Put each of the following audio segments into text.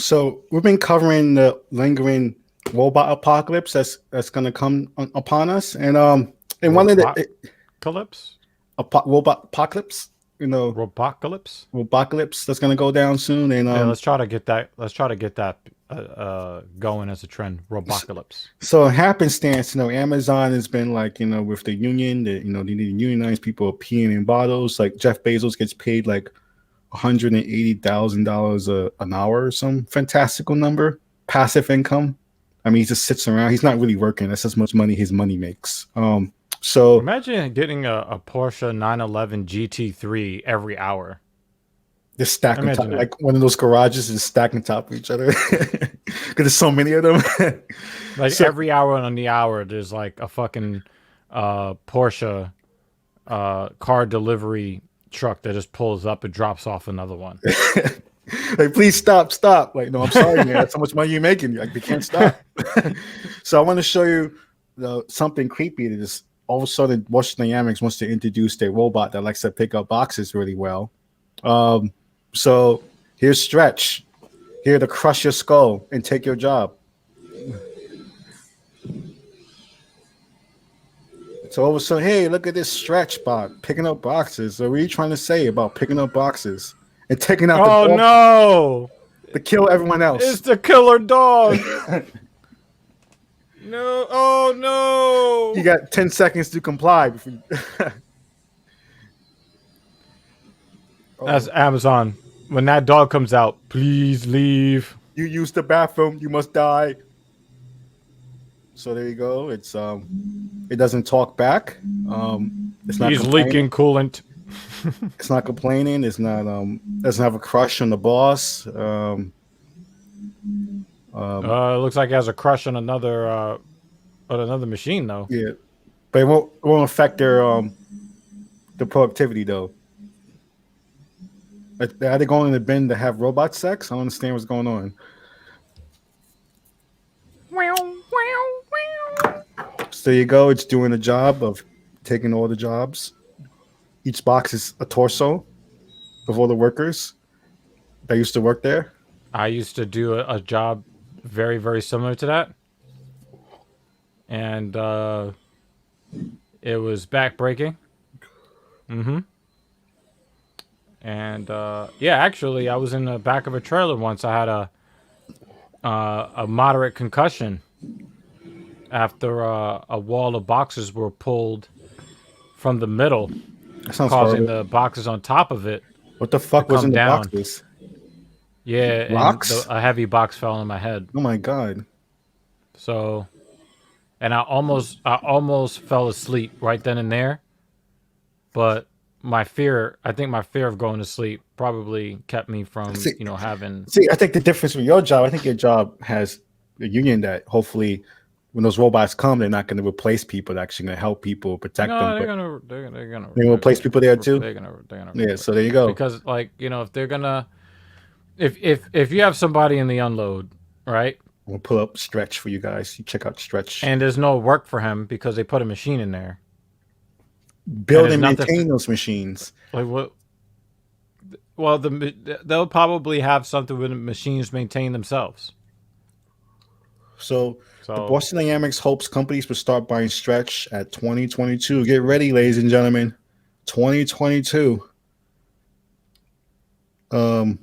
So we've been covering the lingering robot apocalypse that's going to come upon us, and one of the Robocalypse? robot apocalypse, you know, Robocalypse? robocalypse that's going to go down soon, and Yeah, let's try to get that. Let's try to get that going as a trend. Robocalypse. so happenstance, Amazon has been like, with the union, that they need to unionize people peeing in bottles. Like Jeff Bezos gets paid like $180,000 an hour or some fantastical number, passive income. I mean, he just sits around. He's not really working. That's as much money his money makes. So Imagine getting a Porsche 911 GT3 every hour. just stack on top, Imagine that. like one of those garages is stacked on top of each other because there's so many of them. Like So every hour on the hour, there's like a fucking Porsche car delivery truck that just pulls up and drops off another one. like, please stop. Like, no, I'm sorry, man. That's how much money you're making. Like, they can't stop. So I want to show you something creepy that is all of a sudden Boston Dynamics wants to introduce their robot that likes to pick up boxes really well. So here's Stretch, here to crush your skull and take your job. So all of a sudden, hey, look at this Stretch bot picking up boxes. So what are you trying to say about picking up boxes and taking out Oh the dog no! to kill everyone It's else? the killer dog. No! Oh no! You got 10 seconds to comply. That's Amazon. When that dog comes out, please leave. You use the bathroom, you must die. So there you go. It doesn't talk back. It's not He's complaining. leaking coolant. It's not complaining. It's not doesn't have a crush on the boss. It looks like it has a crush on another machine though. Yeah, but it won't affect their productivity though. Are they going in the bin to have robot sex? I don't understand what's going on. So there you go. It's doing the job of taking all the jobs. Each box is a torso of all the workers that used to work there. I used to do a job very, very similar to that. And it was backbreaking. Mm-hmm. And yeah, actually, I was in the back of a trailer once. I had a moderate concussion after a wall of boxes were pulled from the middle, That sounds causing horrible. the boxes on top of it What the fuck to was come in the down. boxes? Yeah, and Rocks? a heavy box fell on my head. Oh my god. So, and I almost fell asleep right then and there, but I think my fear of going to sleep probably kept me from, See, having. I think the difference with your job, I think your job has a union that hopefully when those robots come, they're not going to replace people. They're actually going to help people, protect them. No, But they're gonna replace people there too. they're gonna Yeah, replace so there you people. go. Because like if they're gonna if you have somebody in the unload, right, We'll pull up Stretch for you guys. You check out Stretch. and there's no work for him because they put a machine in there. Build and nothing maintain those machines. Like what? Well, they'll probably have something with the machines maintain themselves. So the So Boston Dynamics hopes companies will start buying Stretch at 2022. Get ready, ladies and gentlemen. 2022. and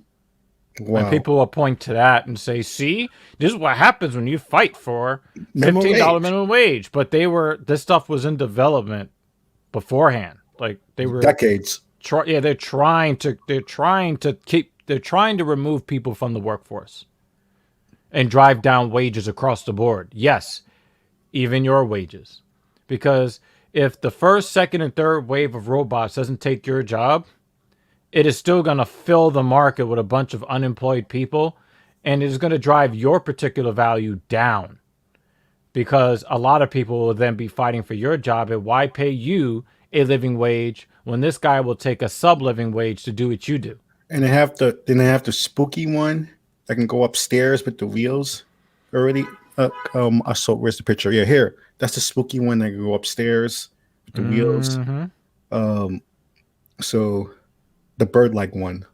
Wow. people will point to that and say, "See, this is what happens when you fight for Minimum $15 wage. minimum wage." But this stuff was in development beforehand. Like they were Decades. they're trying to remove people from the workforce and drive down wages across the board. Yes, even your wages. Because if the first, second, and third wave of robots doesn't take your job, it is still going to fill the market with a bunch of unemployed people, and it is going to drive your particular value down. Because a lot of people will then be fighting for your job, and why pay you a living wage when this guy will take a sub-living wage to do what you do? And they have the spooky one that can go upstairs with the wheels already. I saw where's the picture? Yeah, here. That's the spooky one that can go upstairs with the wheels. So the bird-like one.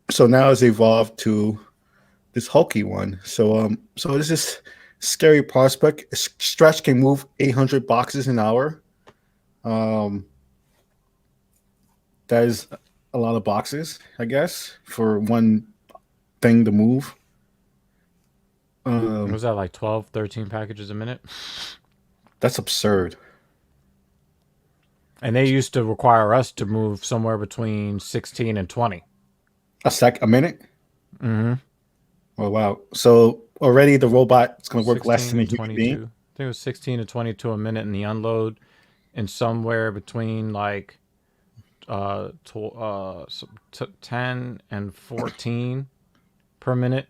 So now it's evolved to this hulky one. So this is scary prospect. Stretch can move 800 boxes an hour. Um, that is a lot of boxes, I guess, for one thing to move. Was Um, that like 12, 13 packages a minute? that's absurd. And they used to require us to move somewhere between 16 and 20. A minute. Mm-hmm. Oh wow! So already the robot is going to work less 16 than a and human being. 22. I think it was 16 to 22 a minute in the unload, and somewhere between like 10 and 14 per minute.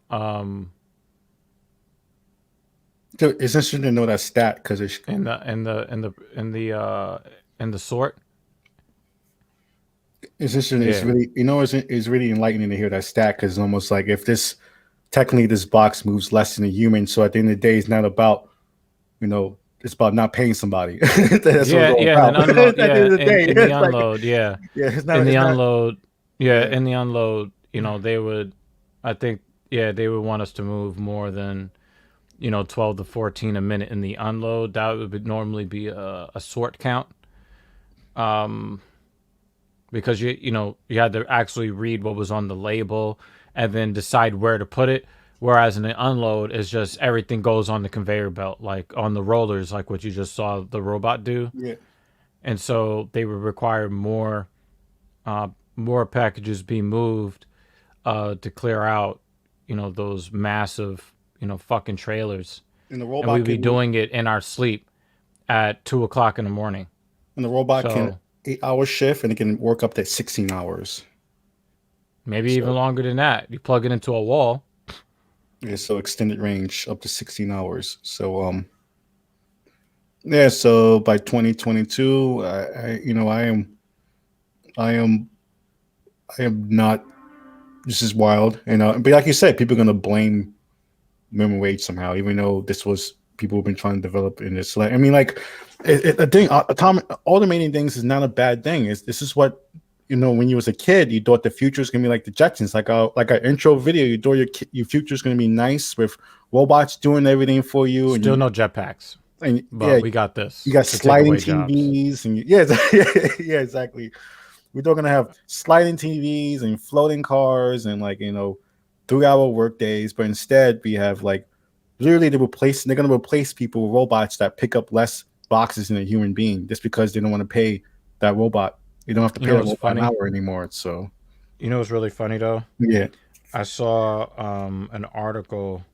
Um, So it's interesting to know that stat because it's in the sort. interesting. It's Yeah. really it's really enlightening to hear that stat because it's almost like if this technically this box moves less than a human, so at the end of the day, it's not about it's about not paying somebody. That's what it's Yeah, all yeah, and then about. unload. At the end Yeah, of the day, in the it's like unload. Yeah, yeah, in the it's not unload. Yeah, yeah. in the unload. They would. I think. Yeah, they would want us to move more than 12 to 14 a minute in the unload. That would normally be a sort count. Um, because you had to actually read what was on the label and then decide where to put it. Whereas in an unload, it's just everything goes on the conveyor belt, like on the rollers, like what you just saw the robot do. Yeah. And so they would require uh, more packages be moved to clear out, those massive, fucking trailers. And the And robot we'd be can move doing it in our sleep at 2 o'clock in the morning. and the robot can So 8 hour shift and it can work up to 16 hours. maybe even So longer than that. You plug it into a wall. yeah, so extended range up to 16 hours. Yeah, so by 2022, I am I am not this is wild. But like you said, people are gonna blame minimum wage somehow, even though this was people have been trying to develop in this. Like, I mean, like, a thing, atomic automating things is not a bad thing. This is what when you was a kid, you thought the future is gonna be like the Jetsons, like our intro video. You thought your future is gonna be nice with robots doing everything for you, Still no jetpacks, and yeah, but we got you this got to take sliding away jobs. TVs, and yeah, yeah, exactly. We're still gonna have sliding TVs and floating cars and 3 hour work days, but instead we have like literally they're gonna replace people with robots that pick up less boxes than a human being just because they don't want to pay that robot. You don't have to You pay know that what's robot an funny? hour anymore. So You know what's really funny though? yeah. I saw an article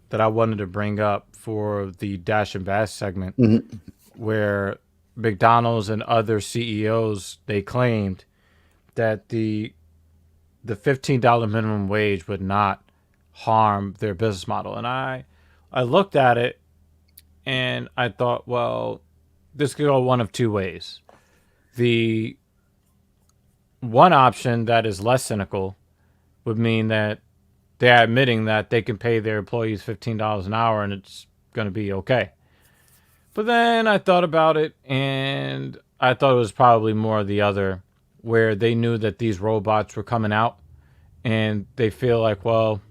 that I wanted to bring up for the Dash and Bash segment Mhm. where McDonald's and other CEOs they claimed that the $15 minimum wage would not harm their business model. And I looked at it and I thought, well, this could go one of two ways. The one option that is less cynical would mean that they're admitting that they can pay their employees $15 an hour and it's going to be okay. But then I thought about it and I thought it was probably more the other, where they knew that these robots were coming out and they feel like, well,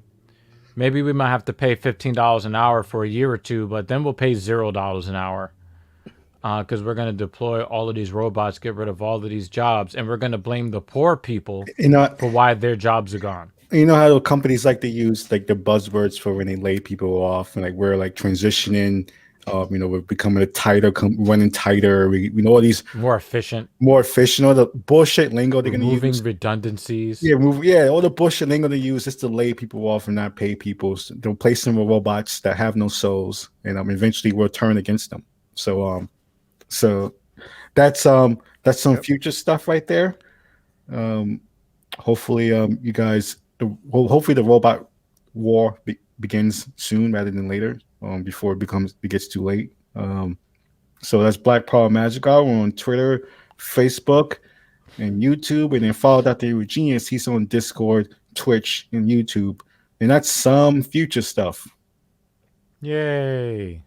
maybe we might have to pay $15 an hour for a year or two, but then we'll pay $0 an hour because we're going to deploy all of these robots, get rid of all of these jobs, and we're going to blame the poor people You know, for why their jobs are gone. you know how companies like to use like the buzzwords for when they lay people off, and like we're like transitioning. We're becoming a tighter, running tighter. We know all these More efficient, more efficient. All the bullshit lingo they're gonna removing use. redundancies. Yeah, yeah, all the bullshit they're gonna use is to lay people off and not pay people. So they'll replace them with robots that have no souls, and eventually will turn against them. So that's some Yep. future stuff right there. Um, hopefully, you guys, hopefully the robot war begins soon rather than later, before it gets too late. So that's Black Power Magic Hour. We're on Twitter, Facebook, and YouTube, and then follow Dr. Genius. He's on Discord, Twitch, and YouTube, and that's some future stuff. Yay.